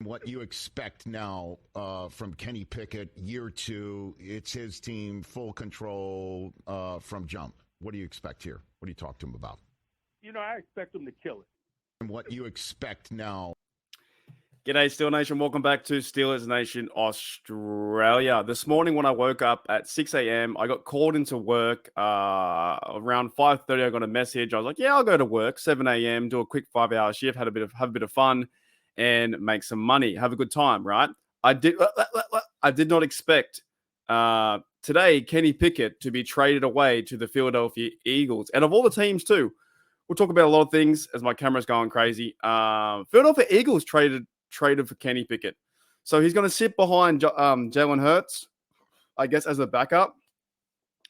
what you expect now from Kenny Pickett, year two. It's his team, full control from jump. What do you expect here? What do you talk to him about? I expect him to kill it. And what you expect now. G'day, Steel Nation. Welcome back to Steelers Nation Australia. This morning when I woke up at 6 a.m., I got called into work. Around 5:30, I got a message. I was like, yeah, I'll go to work. 7 a.m., do a quick 5-hour shift, have a bit of fun, and make some money. Have a good time, right? I did not expect today Kenny Pickett to be traded away to the Philadelphia Eagles. And of all the teams, too, we'll talk about a lot of things as my camera's going crazy. Philadelphia Eagles traded for Kenny Pickett. So he's going to sit behind Jalen Hurts, I guess, as a backup.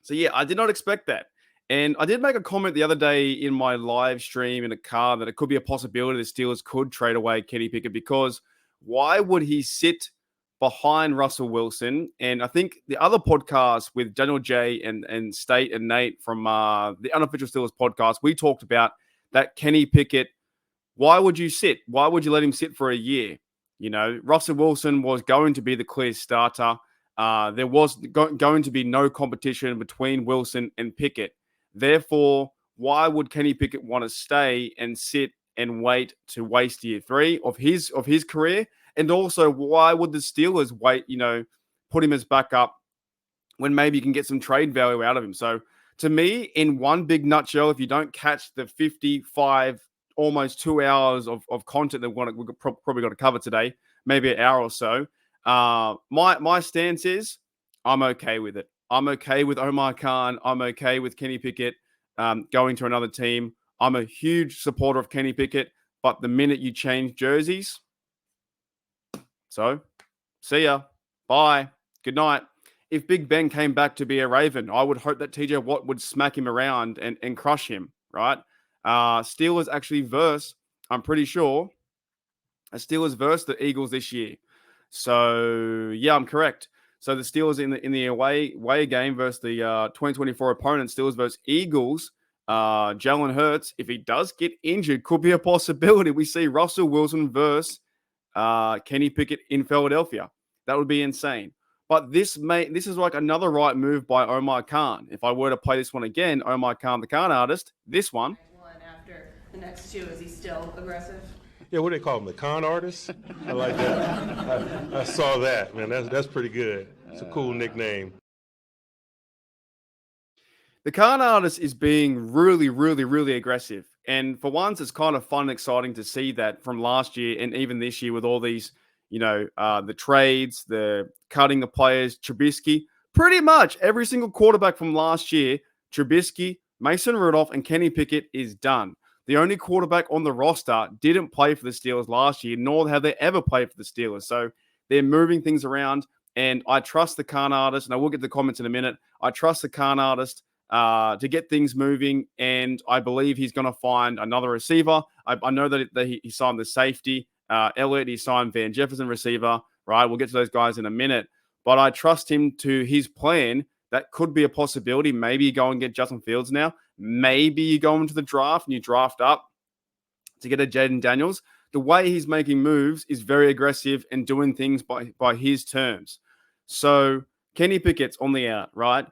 So, yeah, I did not expect that. And I did make a comment the other day in my live stream in a car that it could be a possibility the Steelers could trade away Kenny Pickett, because why would he sit behind Russell Wilson? And I think the other podcast with Daniel J and State and Nate from the Unofficial Steelers podcast, we talked about that Kenny Pickett. Why would you sit? Why would you let him sit for a year? Russell Wilson was going to be the clear starter. There was going to be no competition between Wilson and Pickett. Therefore, why would Kenny Pickett want to stay and sit and wait to waste year three of his career? And also, why would the Steelers wait, put him as backup when maybe you can get some trade value out of him? So to me, in one big nutshell, if you don't catch the 55 almost 2 hours of content that we've probably got to cover today, maybe an hour or so. My stance is I'm okay with it. I'm okay with Omar Khan. I'm okay with Kenny Pickett going to another team. I'm a huge supporter of Kenny Pickett, but the minute you change jerseys, so see ya. Bye. Good night. If Big Ben came back to be a Raven, I would hope that TJ Watt would smack him around and crush him, right? Steelers actually I'm pretty sure, Steelers versus the Eagles this year. So, yeah, I'm correct. So the Steelers in the away game versus the 2024 opponent, Steelers versus Eagles, Jalen Hurts, if he does get injured, could be a possibility. We see Russell Wilson versus Kenny Pickett in Philadelphia. That would be insane. But this is like another right move by Omar Khan. If I were to play this one again, Omar Khan, the Khan artist, this one. After the next two, is he still aggressive? Yeah, what do they call him? The con artist? I like that. I saw that, man. That's pretty good. It's a cool nickname. The Khan artist is being really, really, really aggressive. And for once, it's kind of fun and exciting to see that from last year and even this year with all these, the trades, the cutting the players, Trubisky. Pretty much every single quarterback from last year, Trubisky, Mason Rudolph, and Kenny Pickett is done. The only quarterback on the roster didn't play for the Steelers last year, nor have they ever played for the Steelers. So they're moving things around, and I trust the Khan artist, and I will get the comments in a minute. I trust the Khan artist to get things moving, and I believe he's going to find another receiver. I know that he signed the safety, Elliott. He signed Van Jefferson, receiver, right? We'll get to those guys in a minute. But I trust him to his plan. That could be a possibility. Maybe you go and get Justin Fields now. Maybe you go into the draft and you draft up to get a Jaden Daniels. The way he's making moves is very aggressive and doing things by his terms. So Kenny Pickett's on the out, right?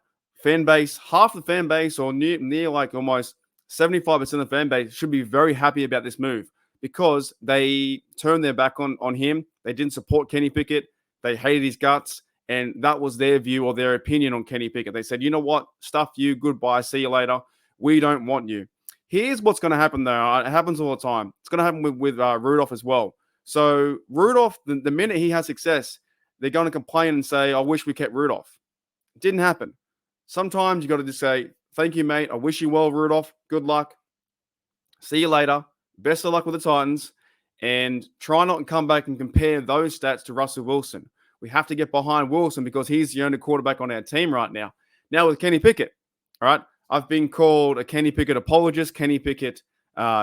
Fan base, half the fan base or near like almost 75% of the fan base should be very happy about this move because they turned their back on him. They didn't support Kenny Pickett. They hated his guts. And that was their view or their opinion on Kenny Pickett. They said, you know what? Stuff you. Goodbye. See you later. We don't want you. Here's what's going to happen, though. It happens all the time. It's going to happen with Rudolph as well. So Rudolph, the minute he has success, they're going to complain and say, I wish we kept Rudolph. It didn't happen. Sometimes you got to just say, thank you, mate. I wish you well, Rudolph. Good luck. See you later. Best of luck with the Titans. And try not to come back and compare those stats to Russell Wilson. We have to get behind Wilson because he's the only quarterback on our team right now. Now with Kenny Pickett, all right, I've been called a Kenny Pickett apologist, Kenny Pickett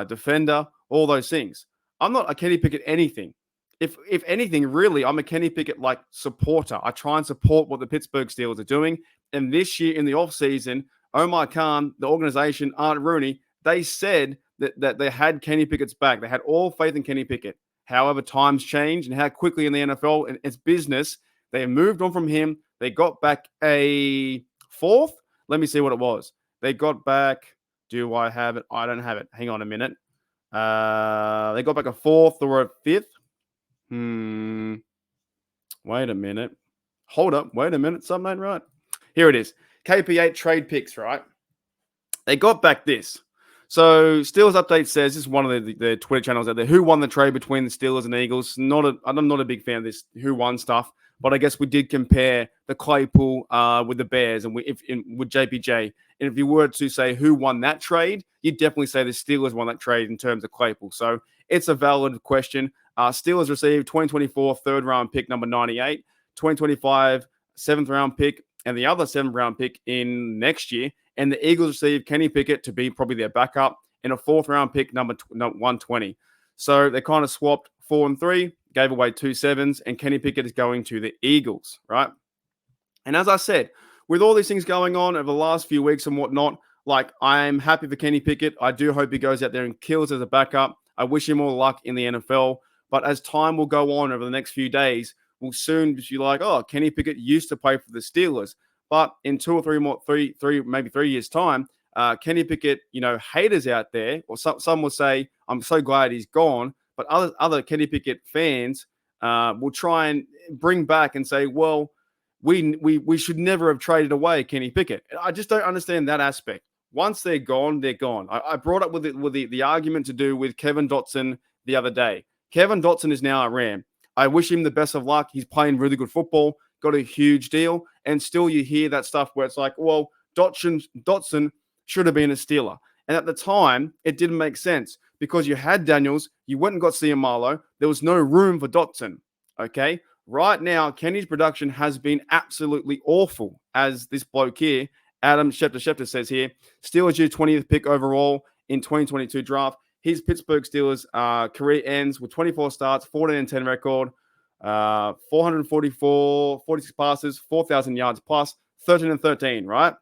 defender, all those things. I'm not a Kenny Pickett anything. If anything, really, I'm a Kenny Pickett like supporter. I try and support what the Pittsburgh Steelers are doing. And this year in the offseason, Omar Khan, the organization, Aunt Rooney, they said that they had Kenny Pickett's back. They had all faith in Kenny Pickett. however times change and how quickly in the NFL and its business, they moved on from him. They got back a fourth. Let me see what it was. They got back. Do I have it? I don't have it. Hang on a minute. They got back a fourth or a fifth. Wait a minute. Hold up. Wait a minute. Something ain't right. Here it is. KP8 trade picks, right? They got back this. So Steelers Update says, this is one of the Twitter channels out there, who won the trade between the Steelers and Eagles. I'm not a big fan of this who won stuff, but I guess we did compare the Claypool with the Bears and with JPJ. And if you were to say who won that trade, you'd definitely say the Steelers won that trade in terms of Claypool. So it's a valid question. Steelers received 2024 third-round pick number 98, 2025 seventh-round pick, and the other seventh-round pick in next year. And the Eagles received Kenny Pickett to be probably their backup and a fourth-round pick number 120. So they kind of swapped 4 and 3, gave away 2 7s, and Kenny Pickett is going to the Eagles, right? And as I said, with all these things going on over the last few weeks and whatnot, like, I'm happy for Kenny Pickett. I do hope he goes out there and kills as a backup. I wish him all luck in the NFL. But as time will go on over the next few days, we'll soon be like, oh, Kenny Pickett used to play for the Steelers. But in 2 or 3 more, maybe 3 years' time, Kenny Pickett, haters out there, or some will say, I'm so glad he's gone. But other Kenny Pickett fans will try and bring back and say, well, we should never have traded away Kenny Pickett. I just don't understand that aspect. Once they're gone, they're gone. I brought up with the argument to do with Kevin Dotson the other day. Kevin Dotson is now a Ram. I wish him the best of luck. He's playing really good football, got a huge deal, and still you hear that stuff where it's like, well, Dotson should have been a Steeler. And at the time, it didn't make sense because you had Daniels, you went and got Ciamalo. There was no room for Dotson, okay? Right now, Kenny's production has been absolutely awful, as this bloke here, Adam Schefter says here. Steelers due 20th pick overall in 2022 draft. His Pittsburgh Steelers career ends with 24 starts, 14-10 record, 46 passes, 4,000 yards plus, 13-13, right?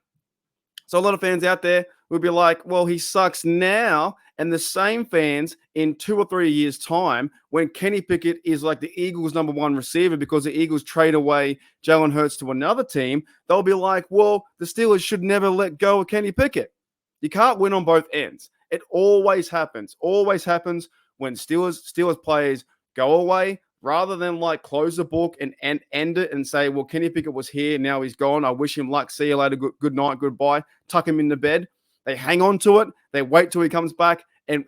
So a lot of fans out there would be like, well, he sucks now. And the same fans in 2 or 3 years' time, when Kenny Pickett is like the Eagles' number 1 receiver because the Eagles trade away Jalen Hurts to another team, they'll be like, well, the Steelers should never let go of Kenny Pickett. You can't win on both ends. It always happens when Steelers players go away rather than like close the book and end it and say, well, Kenny Pickett was here. Now he's gone. I wish him luck. See you later. Good night. Goodbye. Tuck him into bed. They hang on to it. They wait till he comes back and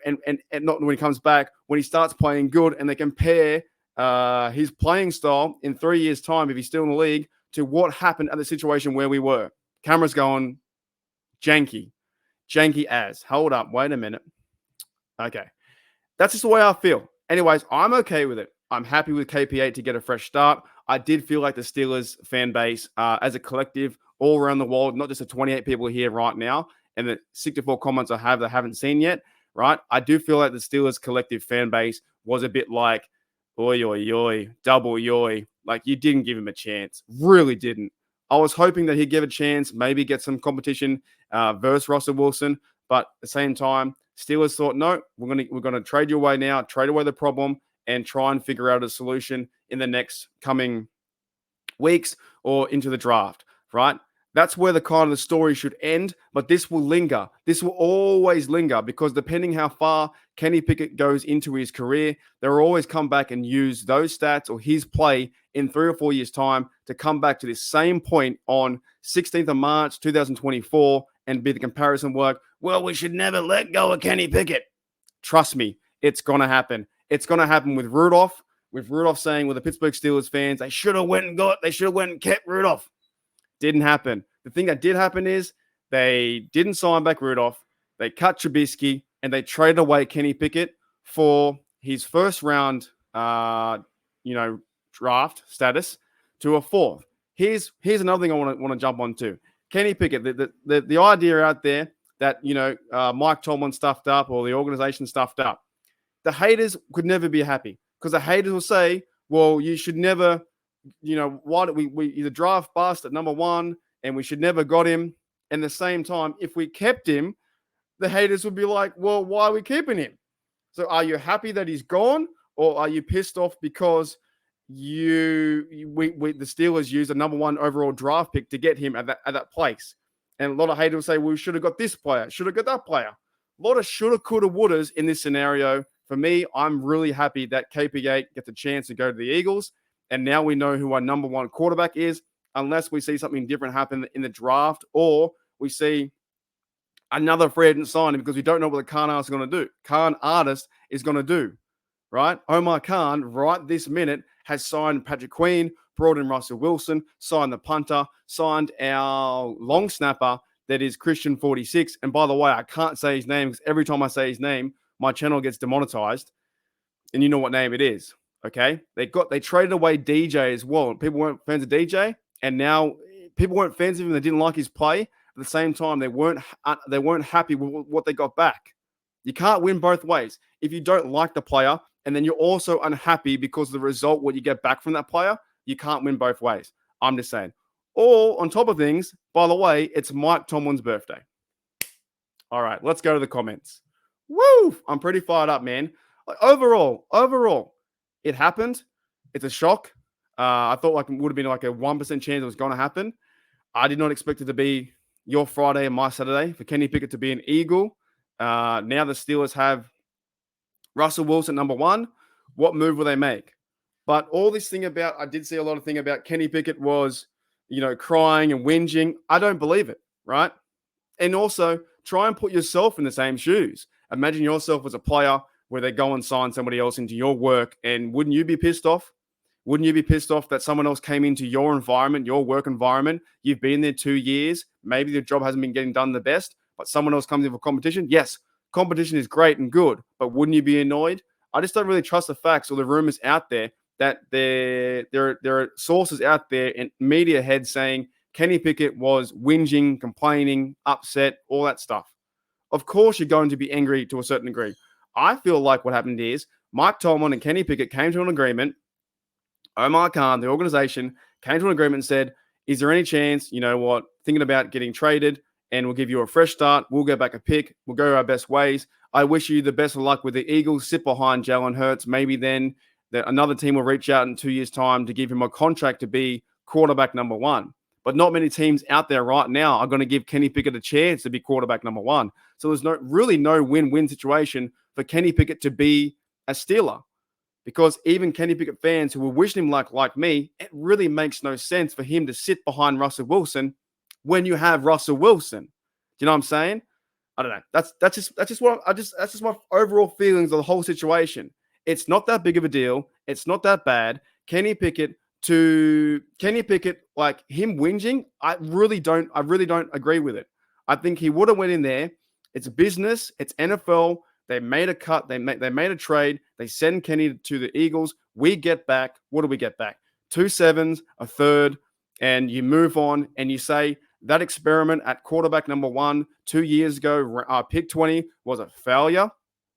not when he comes back, when he starts playing good, and they compare his playing style in 3 years' time, if he's still in the league, to what happened at the situation where we were. Camera's going janky as. Hold up. Wait a minute. Okay. That's just the way I feel. Anyways, I'm okay with it. I'm happy with KP8 to get a fresh start. I did feel like the Steelers fan base as a collective all around the world, not just the 28 people here right now and the 64 comments I have that I haven't seen yet, right? I do feel like the Steelers collective fan base was a bit like, oi, oi, oi, double yoy. Like, you didn't give him a chance. Really didn't. I was hoping that he'd give a chance, maybe get some competition versus Russell Wilson. But at the same time, Steelers thought, no, we're gonna trade you away now, trade away the problem, and try and figure out a solution in the next coming weeks or into the draft, right? That's where the kind of the story should end, but this will linger. This will always linger because depending how far Kenny Pickett goes into his career, they'll always come back and use those stats or his play in 3 or 4 years' time to come back to this same point on 16th of March, 2024, and be the comparison work. Well, we should never let go of Kenny Pickett. Trust me, it's going to happen. It's going to happen with Rudolph saying with the Pittsburgh Steelers fans, they should have went and kept Rudolph. Didn't happen. The thing that did happen is they didn't sign back Rudolph. They cut Trubisky and they traded away Kenny Pickett for his first round, draft status to a 4th. Here's another thing I want to jump on to. Kenny Pickett, the idea out there that, Mike Tomlin stuffed up or the organization stuffed up. The haters could never be happy because the haters will say, well, you should never, why did we the draft bust at number 1 and we should never got him. And at the same time, if we kept him, the haters would be like, well, why are we keeping him? So are you happy that he's gone or are you pissed off because the Steelers used a number 1 overall draft pick to get him at that place? And a lot of haters will say, well, we should have got this player, should have got that player. A lot of shoulda, coulda, wouldas in this scenario. For me, I'm really happy that KP8 gets a chance to go to the Eagles. And now we know who our number 1 quarterback is, unless we see something different happen in the draft, or we see another free agent signing, because we don't know what the Khan artist is going to do. Khan artist is going to do, right? Omar Khan, right this minute, has signed Patrick Queen, brought in Russell Wilson, signed the punter, signed our long snapper that is Christian 46. And by the way, I can't say his name because every time I say his name, my channel gets demonetized. And you know what name it is, okay? They traded away DJ as well. People weren't fans of DJ, and now people weren't fans of him. They didn't like his play. At the same time, they weren't happy with what they got back. You can't win both ways. If you don't like the player and then you're also unhappy because of the result, what you get back from that player, you can't win both ways. I'm just saying. Or on top of things, by the way, it's Mike Tomlin's birthday. All right, let's go to the comments. Woo! I'm pretty fired up, man. Like, overall, it happened. It's a shock. I thought it would have been like a 1% chance it was going to happen. I did not expect it to be your Friday and my Saturday for Kenny Pickett to be an Eagle. Now the Steelers have Russell Wilson number 1. What move will they make? But all this thing about, I did see a lot of thing about Kenny Pickett was, crying and whinging. I don't believe it, right? And also, try and put yourself in the same shoes. Imagine yourself as a player where they go and sign somebody else into your work, and wouldn't you be pissed off? Wouldn't you be pissed off that someone else came into your environment, your work environment? You've been there 2 years. Maybe the job hasn't been getting done the best, but someone else comes in for competition. Yes, competition is great and good, but wouldn't you be annoyed? I just don't really trust the facts or the rumors out there that there are sources out there in media heads saying Kenny Pickett was whinging, complaining, upset, all that stuff. Of course, you're going to be angry to a certain degree. I feel like what happened is Mike Tomlin and Kenny Pickett came to an agreement. Omar Khan, the organization, came to an agreement and said, is there any chance, thinking about getting traded, and we'll give you a fresh start. We'll get back a pick. We'll go our best ways. I wish you the best of luck with the Eagles. Sit behind Jalen Hurts. Maybe then another team will reach out in 2 years' time to give him a contract to be quarterback number 1. But not many teams out there right now are going to give Kenny Pickett a chance to be quarterback number 1. So there's no win-win situation for Kenny Pickett to be a Steeler. Because even Kenny Pickett fans who were wishing him like me, it really makes no sense for him to sit behind Russell Wilson when you have Russell Wilson. Do you know what I'm saying? I don't know. That's just my overall feelings of the whole situation. It's not that big of a deal. It's not that bad. Kenny Pickett, like him whinging, I really don't agree with it. I think he would have went in there. It's business. It's NFL. They made a cut. They made a trade. They send Kenny to the Eagles. We get back. What do we get back? 2 7s, a third, and you move on and you say that experiment at quarterback number 1 2 years ago, pick 20, was a failure.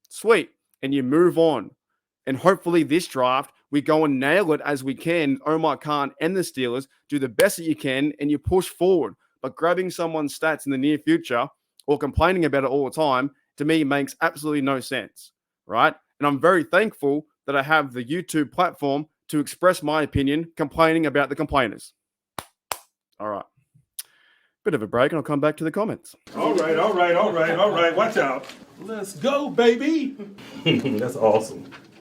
Sweet. And you move on. And hopefully this draft, we go and nail it as we can. Omar Khan and the Steelers do the best that you can and you push forward. But grabbing someone's stats in the near future or complaining about it all the time, to me, makes absolutely no sense, right? And I'm very thankful that I have the YouTube platform to express my opinion, complaining about the complainers. All right. Bit of a break, and I'll come back to the comments. All right. Watch out. Let's go, baby. That's awesome.